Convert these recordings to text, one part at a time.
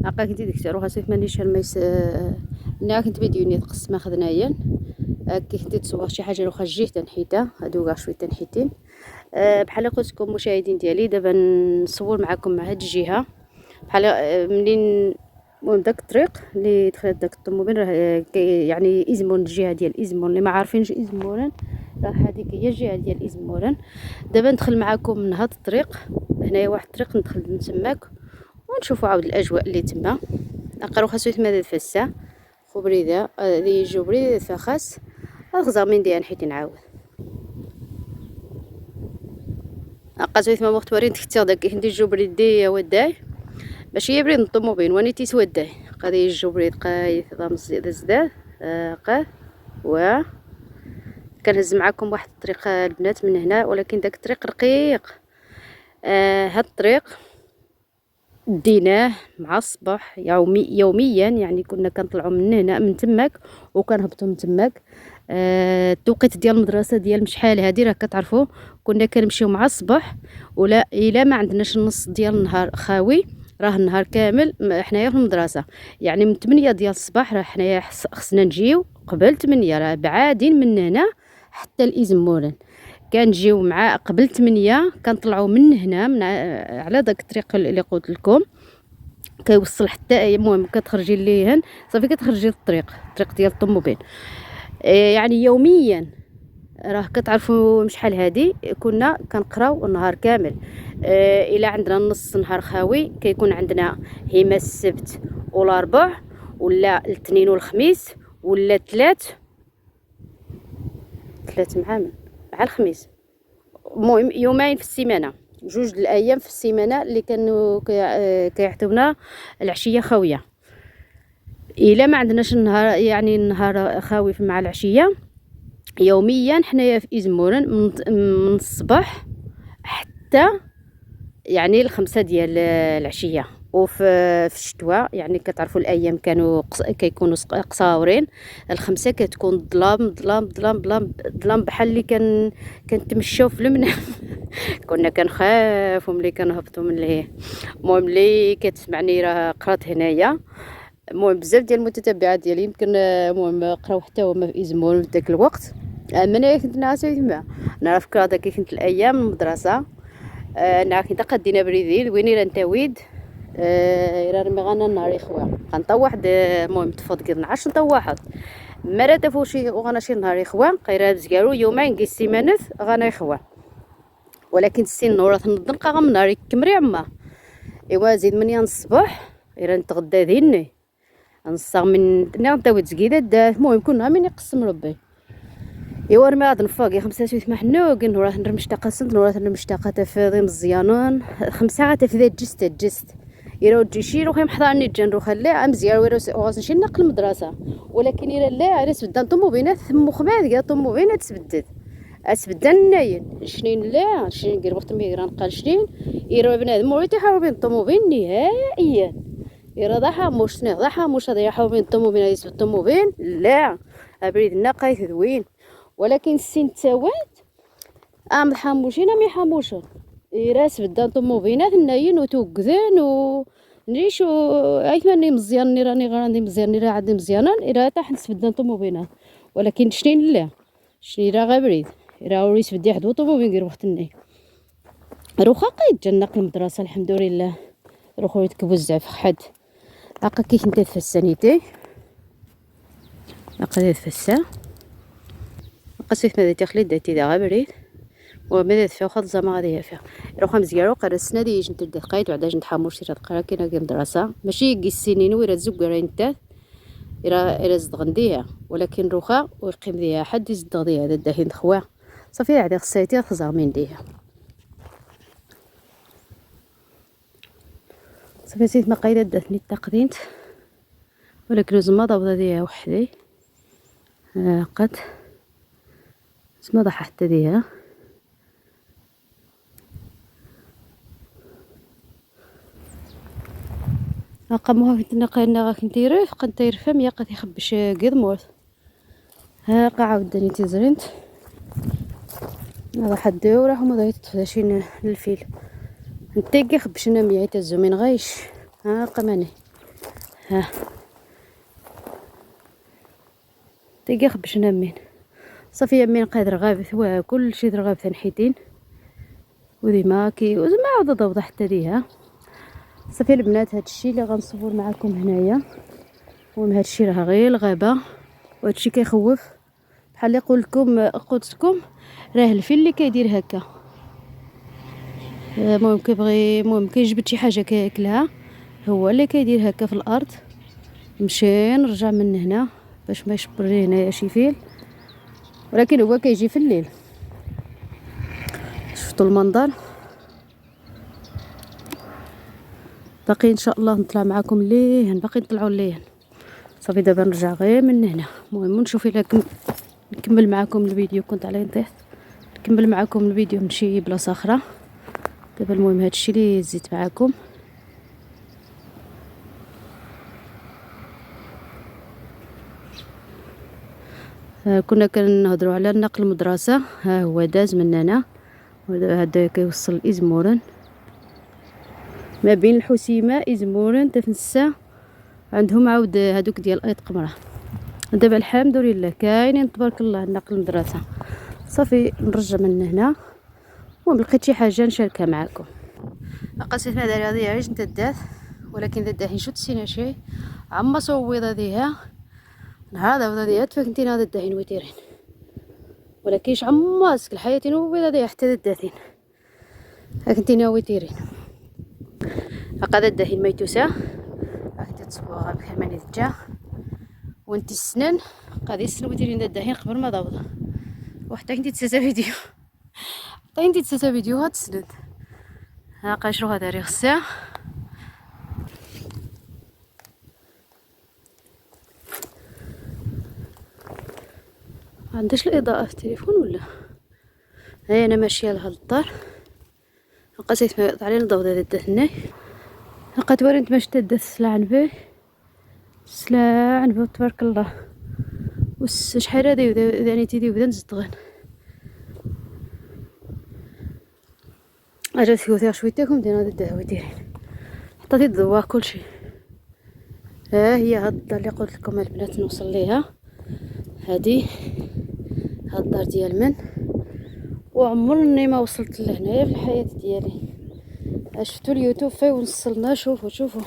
هاكا كنتي ديك روحها سيف مانيش الميس نا كنت فيديو تقسم خدنايا كي كنتي تصور شي حاجه واخا جيه تنحيتها هادو كاع شويه تنحيتين بحال قلت لكم مشاهدين ديالي دابا نصور معكم مع هاد الجهه بحال منين المهم داك الطريق اللي دخلت داك الطوموبيل راه يعني ازمون الجهه ديال ازمون اللي ما عارفينش ازمون راه هذيك هي الجهه ديال ازمون. دابا ندخل معكم من هاد الطريق هنايا واحد الطريق ندخل من تماك ونشوفوا عاود الاجواء اللي تما نقراو خاصو ماذا فسا خبريده اللي يجوا بريده فخاص الغزامين ديال حيت نعاود قاسو ثما وقت ورين تختار داك هندي جبريدي يا وداي ماشي بريد الطوموبيل واني تيسوداي قضيه الجبريد قايث ضامس زداد قاه و كنهز معكم واحد الطريق البنات من هنا ولكن داك الطريق رقيق. هاد الطريق ديناه مع الصباح يوميا يعني كنا كنطلعوا من هنا من تماك وكنهبطوا من تماك. التوقيت ديال المدرسه ديال مشحال هادي راه كتعرفوا كنا كنمشيو مع الصباح ولا الا ما عندناش النص ديال النهار خاوي راه النهار كامل حنايا في المدرسه يعني من 8 ديال الصباح راه حنايا خصنا نجيو قبل 8 راه بعادين من هنا حتى الازمورن كنجيو مع قبل 8 كنطلعوا من هنا من على داك الطريق اللي قلت لكم كيوصل حتى المهم كتخرجي ليهن صافي كتخرجي للطريق ديال الطوموبيل. يعني يوميا راه كتعرفوا شحال هادي كنا كنقراو النهار كامل. الا عندنا نص نهار خاوي كيكون عندنا هما السبت والاربع ولا الاثنين والخميس ولا ثلاث مع الخميس المهم يومين في السيمانه جوج الايام في السيمانه اللي كانوا كيعطيونا العشيه خاويه. الا ما عندناش النهار يعني النهار خاوي مع العشيه يوميا حنايا في ازمورن من الصباح حتى يعني الخمسة ديال العشيه. وفي الشتاء يعني كتعرفوا الايام كيكونوا قصاورين الخمسه كتكون ظلام بحال اللي كنتمشاو في المنام كنا كنخافوا ملي كنهبطوا من ليه. المهم اللي كتسمعني راه قرات هنايا المهم بزاف ديال المتتبعات ديالي يمكن المهم قراو حتى هما في ازمون في داك الوقت. انا كنت ناسا تما انا فكره داك كنت الايام المدرسه انا كنت قدينا بريديل وين راه نتاويد راه رمي غانا النهار اخويا غنطوح واحد المهم تفوت كي نعرفش نطوحت مرة تفوشي وغانا شي نهار اخوان قيرا بزكارو يومين كي السيمانه غانا اخوان ولكن السن نورا تنضنقا غا من نهار كمري عما ايوا زيد من الصباح راه نتغدى ذيني نصا من نتاويد زكيده المهم كنا من يقسم ربي ايوا رمي غاد نفاقي 5 محنوق نورا نرمش تقاسنت نورا نرمش تاقه فاضي مزيانون 5 تفذا جست يراو تجي روحي محضرني جن خلي مزيان وراس نمشي نقل المدرسه ولكن الا لا عرس بدا طوموبيلات ثم خماد كاع طوموبيلات تبدل ناين شنين لا شنين غير وقت مي غنقال شنين يرا بنادم وريتي حاول بين الطوموبيل نهائيا يرا ضحى موش هذا يحاول بين الطوموبيل يسبد الطوموبيل لا ابريد النقاي ذوين ولكن السن تاوات حاموشين ما يحاموشون يراس بدا طوموبيلات ناين وتوكذان و نيشو ايثمني مزيان راني غاندي مزيان راه عندي مزيانا راه تاع حنس بدا طوموبيلات ولكن شنين لا شني راه غبريد راه وريس بدي حدو طوموبيل غير وقت الني روخا قيد جنق المدرسه الحمد لله روخو يتكبوزع في حد هاكا كي كنت تفسانيتي هاكا تفسا قصيت ماذا تخلي داتي دا غبريد وماذا فيها خد زعما غادي فيها روخا مزيان قرسنا دي جنت دقايت وعدا جنت حاموش راه قرا كاينه المدرسه ماشي كي السنين ويرا زوق راه انت إلا زدغنديها ولكن روخا ويقيم ديها حد يزدغ ديها هذا داهين خوا صافي عاد خصايتي خزار من ديها صافي زيت ما قايله داتني التقدينت ولكن زما ضبطه ديها وحدي قد زما ضح حتى ديها قاموها كنت نقا كنت يرف قنت يرفم يا قد يخبش قد موت ها عاودني تزرنت هذا حد وراح ما ضايت تفداشين للفيل نتيقي خبشنا ميعيت الزمين غايش ها قماني ها تلقى خبشنا مين صافي مين قادر غابث كل شي غابث نحيدين وذي ماكي وزعما عاود ضوضة حتى ليها. صافي البنات هادشي اللي غنصور معكم هنايا. المهم هادشي راه غير الغابه وهادشي كيخوف بحال اللي يقول لكم قدسكم راه الفيل اللي كيدير هكا. المهم كيبغي كيجبد شي حاجه كياكلها هو اللي كيدير هكا في الارض. نمشي نرجع من هنا باش ما يشبر لي هنايا شي فيل ولكن هو كيجي في الليل. شفتوا المنظر باقي ان شاء الله نطلع معكم ليه باقي نطلعوا ليه. صافي دابا نرجع غير من هنا. المهم نشوف الا نكمل معكم الفيديو. كنت على نطيح نكمل معكم الفيديو من شي بلاصه اخرى. دابا المهم هادشي اللي زيت معكم. كنا كنهضروا على نقل المدرسه. ها هو داز مننا هذا كيوصل لإزمورن ما بين الحسيمه إزمورن تفنسا عندهم عاود هادوك ديال ايط قمره. دابا الحمد لله كاينين تبارك الله نقل المدرسه. صافي نرجع من هنا ولقيت شي حاجه نشاركها معكم. قصيت ما دايره هذه عيش نتدات ولكن داهين شو تسينا شي عما صويضه ديها هذا وذا ديات فكنتي هذا داهين ويتيرين ولكن عما اسك الحياه نوبيضه ديها حتى داتين كنتي ناويتيرين هكذا الداهين ميتوسا هكذا تصبغها بكمال الجا وانت السنان قاعد يسنو ديرين الداهين قبل ما ضوضه وحتى كنتي تساسا فيديو حتى كنتي تساسا فيديو هاد السند ها قاشرو هذا ريغ الساعه. عندش الاضاءه في التليفون ولا هاي انا ماشيه لها للدار قصيت ما يقطع علينا الضوء هذا دات هناي لقيت ورنت باش تدات السلع عنبه السلع عنبه تبارك الله شحال هادي ذاني تيدي بدا نزدغن اجا ثيوثير شويتاكم دينا هذا الدهوه دايرين حتى تضوا كلشي. ها هي هاد الدار اللي قلت لكم البنات نوصل ليها هادي هاد الدار ديال من وعمرني ما وصلت لهنايا في الحياه ديالي. شفتوا اليوتيوب فين وصلنا. شوفوا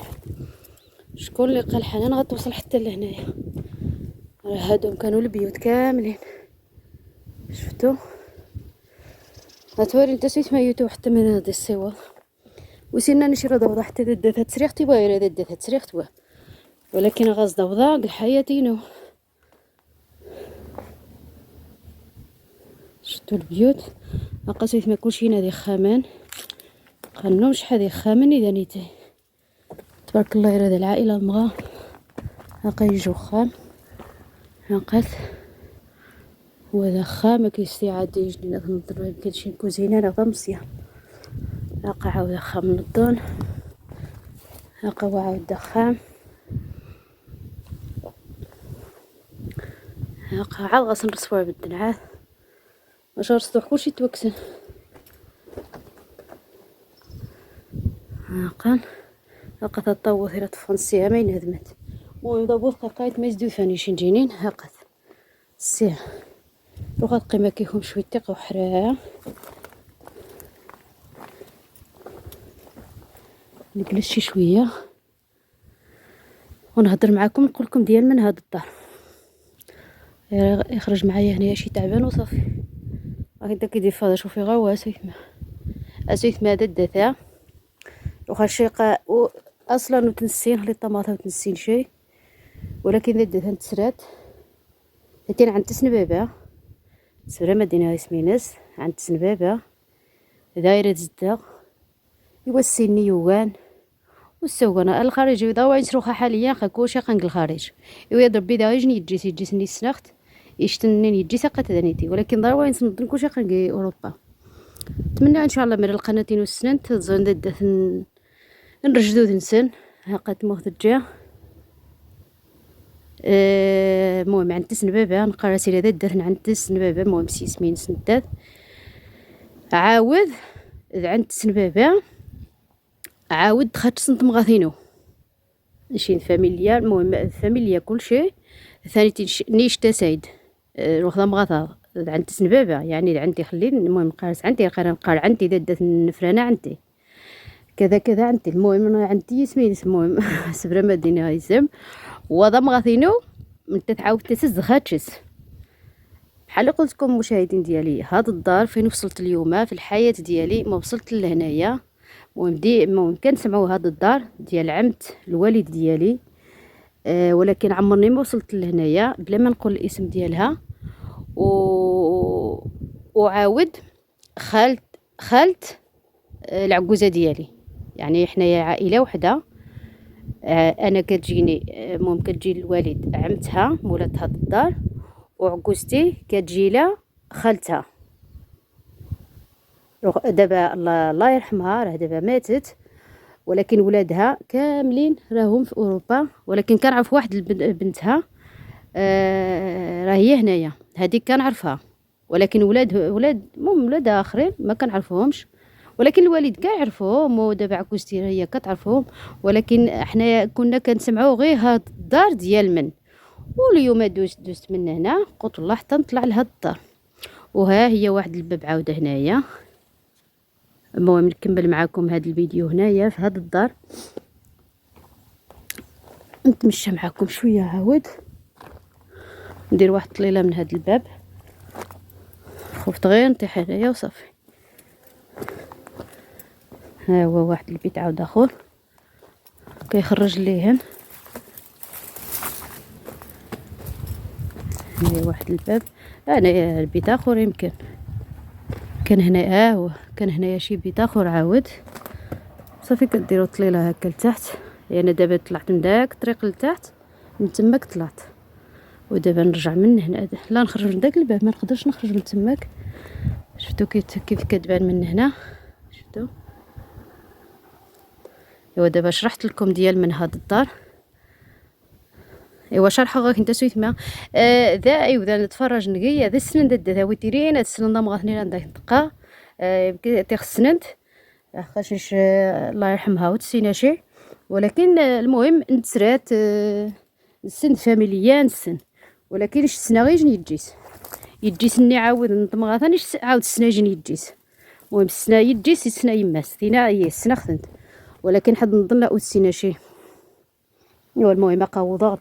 شكون اللي قال حنان غتوصل حتى لهنايا. هادو كانوا البيوت كاملين شفتوا هتوري انت سيت ما يوتيوب حتى من هذا الصور وسينا نشري ضوضة حتى دات تسريختي بايره دات تسريخت ولكن غاز ضوضة الحياتينو. شفتوا البيوت قاسيت ما كلشي نادي خامان قالنا شحال هذه خامن اذا نيتي تبارك الله يرضى العائله المغا هاكا يجو خام هاقات وهذا خام كيستعاد يجي نضرب يمكن شي كوزينه راه مزيان هاكا عاود خام نضون هاكا وعاود خام هاكا عاد غاس نرصفوها بالدنعات واش رصدوه كلشي توكسن هاقا تطوث الى تفرنسيها ما ينهدمت ويضبط قايت ما يزدو ثاني شي جينين هاقا السيع روح القيمه كيهم شويه تقو حراه نجلس شي شويه ونهضر معكم نقول لكم ديال من هاد الدار يخرج معايا هنايا شي تعبان وصافي هكذا كيدير فاضي. شوفي غا اسيت ما ددتها وخا الشيقه اصلا وتنسين خلي الطماطه وتنسين شي ولكن ددتها نتسرات هاتين عند تسنبابه سوره مدينه اسمينس عند تسنبابه دايره زدة يوسيني يوان والسوغنا الخارج يضاو يسروخا حاليا خاكوشا قنق الخارج يا ربي دا يجني يجي سنخت يشتنين يجي سقط دانيتي ولكن ضروا ينصندن كوشا قنق اوروبا. نتمنى ان شاء الله من القناتين والسنين تزون ددت نرجدو ذنسن هاقات موت الجا. المهم عند تسنبابه نقرا سيري ددت عند تسنبابه المهم سيسمين سندات عاود عند تسنبابه عاود دخلت صنت مغاثينو شي فاميليا، المهم فاميليا كلشي. ثاني نيشتا سايد واخدا مغاطا عند سنبابة، يعني عندي خلين المهم قارس عندي قال عندي دادة النفرانة عندي كذا كذا عندي. المهم انا عندي سميت المهم سبرا مدينة هيسم وضا مغاثينو انت تعاود تسز خاتشس. بحال قلت لكم مشاهدين ديالي، هاد الدار فين وصلت اليوم في الحياة ديالي ما وصلت لهنايا. المهم كنسمعوا هاد الدار ديال عمت الوالد ديالي، ولكن عمرني ما وصلت لهنايا بلا ما نقول الاسم ديالها. وعاود خالت العجوزه ديالي، يعني حنايا عائله وحده. انا كتجيني ممكن تجي الوالد عمتها مولات هاد الدار، وعجوزتي كتجي لها خالتها. دابا الله يرحمها راه دابا ماتت، ولكن ولادها كاملين راهم في اوروبا. ولكن كنعرف واحد بنتها راه هي هنايا، هذيك كنعرفها. ولكن ولاد اخرين ما كنعرفوهمش، ولكن الوالد كيعرفوهم ودابا عكوستي هي كتعرفهم. ولكن حنا كنا كنسمعوا غير هاد الدار ديال من. واليوم دوزت من هنا قلت الله حتى نطلع لهاد الدار. وها هي واحد الباب عاوده هنايا. المهم نكمل معكم هاد الفيديو هنايا في هاد الدار، نتمشى معكم شويه عاود ندير واحد الطليله من هاد الباب. خفت غير نطيح هنايا وصافي. ها هو واحد البيت عاود اخر كيخرج ليهن. هنا واحد الباب، انا البيت اخر يمكن كان هنا. هو كان هنايا شي بيت اخر عاود صافي. كديروا طليله هكا لتحت. يعني دابا طلعت من داك الطريق لتحت، من تماك طلعت. ودابا نرجع من هنا، لا نخرج من داك الباب، ما نقدرش نخرج من تماك. شفتوا كيف كتبان من هنا، شفتوا. ايوا دابا شرحت لكم ديال من هاد الدار. ايوا شرحه غاك انت سويت ما ذا ايوا ذا نتفرج نقي هذا السنند ذا ويتيرين هاد السنند ما غاثني عندك دقه يمكن تيخ السنند خاشش الله يرحمها وتسينا شي. ولكن المهم نتسرات السن فاميليا نسن. ولكن اش السنه غير جني يجيس ني عاود نطمغا ثاني عاود السنه جني يجيس. المهم السنه يجيس السنه يماس ثينا هي السنه خدمت. ولكن حد نظن لا وتسينا شي. ايوا المهم قاوضات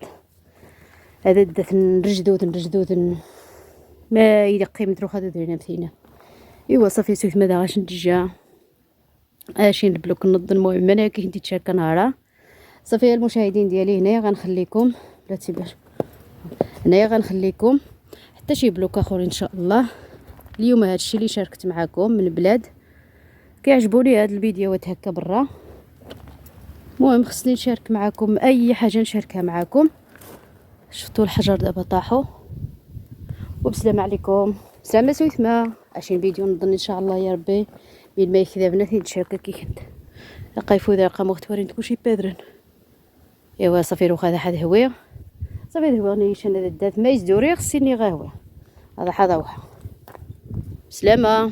هذا دات نرجدود ما يلقي مدروخ هذا درينا مثينا. ايوا صافي سويت ماذا غاش نتجا اشي نبلوك نض. المهم انا كي كنتي تشاركه نهارا صافي. المشاهدين ديالي هنايا غنخليكم بلا تيباش، هنايا غنخليكم حتى شي بلوك اخر ان شاء الله. اليوم هادشي اللي شاركت معكم من بلاد كيعجبوني هاد الفيديوهات هكا برا. المهم خصني نشارك معكم اي حاجه نشاركها معكم. شفتوا الحجر دابا طاحوا. وبسلام عليكم. سلام سويت ما عشان فيديو نظن ان شاء الله يا ربي بين ما يكذبنا في نشارك كي كنت لقيفو ذا رقم مختورين تكونشي بادرن. ايوا صافي روخ هذا حد هويه صافي هو نيشان هذا الدات ما يزدوري خصني غاهوه هذا حدا وحا. بسلامه.